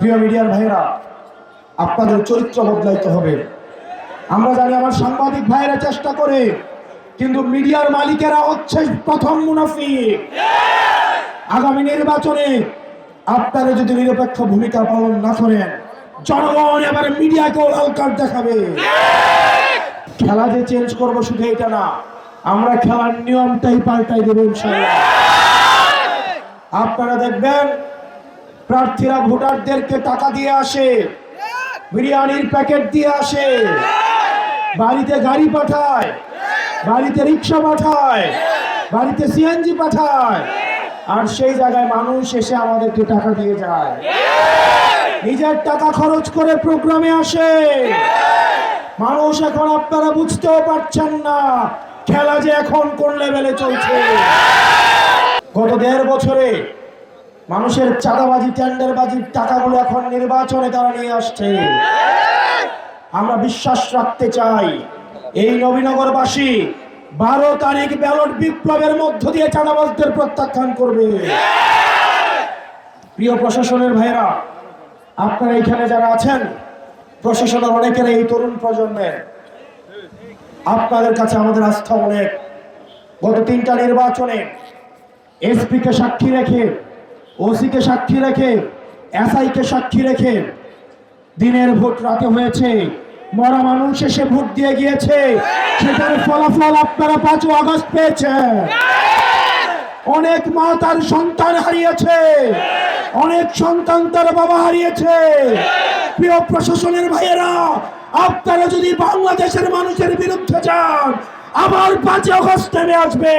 প্রিয় মিডিয়ার ভাইরা, আপনাদের চরিত্র বদলাইতে হবে। আমরা জানি আমার সাংবাদিক ভাইরা চেষ্টা করে, কিন্তু মিডিয়ার মালিকেরা হচ্ছে প্রথম মুনাফিক। আগামী নির্বাচনে আপনারা যদি নিরপেক্ষ ভূমিকা পালন না করেন, জনগণ এবারে মিডিয়াকেও লাল কার্ড দেখাবে। খেলা যে চেঞ্জ করবো শুধু এটা না, আমরা খেলার নিয়মটাই পাল্টাই দেবো ইনশাআল্লাহ। আপনারা দেখবেন প্রার্থীরা ভোটারদেরকে টাকা দিয়ে আসে, বিরিয়ানির প্যাকেট দিয়ে আসে, বাড়িতে গাড়ি পাঠায়, বাড়িতে রিক্সা পাঠায়, বাড়িতে সিএনজি পাঠায়, আর সেই জায়গায় মানুষ এসে আমাদেরকে টাকা দিয়ে যায়। নিজের টাকা খরচ করে প্রোগ্রামে আসে মানুষ। এখন আপনারা বুঝতেও পারছেন না খেলা যে এখন কোন লেভেলে চলছে। গত 1.5 বছরে মানুষের চাঁদাবাজি, টেন্ডারবাজির টাকাগুলো এখন নির্বাচনে তারা নিয়ে আসছে। আমরা বিশ্বাস রাখতে চাই এই নবীনগরবাসী 12 তারিখ ব্যালট বিপ্লবের মধ্য দিয়ে চাঁদাবাজদের প্রত্যাখ্যান করবে। প্রিয় প্রশাসনের ভাইরা, আপনারা এখানে যারা আছেন, প্রশাসনের অনেকের এই তরুণ প্রজন্মের, আপনাদের কাছে আমাদের আস্থা অনেক। গত 3টা নির্বাচনে এসপি কে সাক্ষী রেখে, ওসি কে সাক্ষী রেখে, এসআই কে সাক্ষী রেখে দিনের ভোট রাতে হয়েছে। মরা মানুষ এসে ভোট দিয়ে গিয়েছে, সেটার ফলাফল আপনারা 5 আগস্ট পেয়েছেন। অনেক মা তার সন্তান হারিয়েছে, অনেক সন্তান তার বাবা হারিয়েছে। প্রিয় প্রশাসনের ভাইয়েরা, আপনারা যদি বাংলাদেশের মানুষের বিরুদ্ধে যান, আবার 5 আগস্ট নেমে আসবে।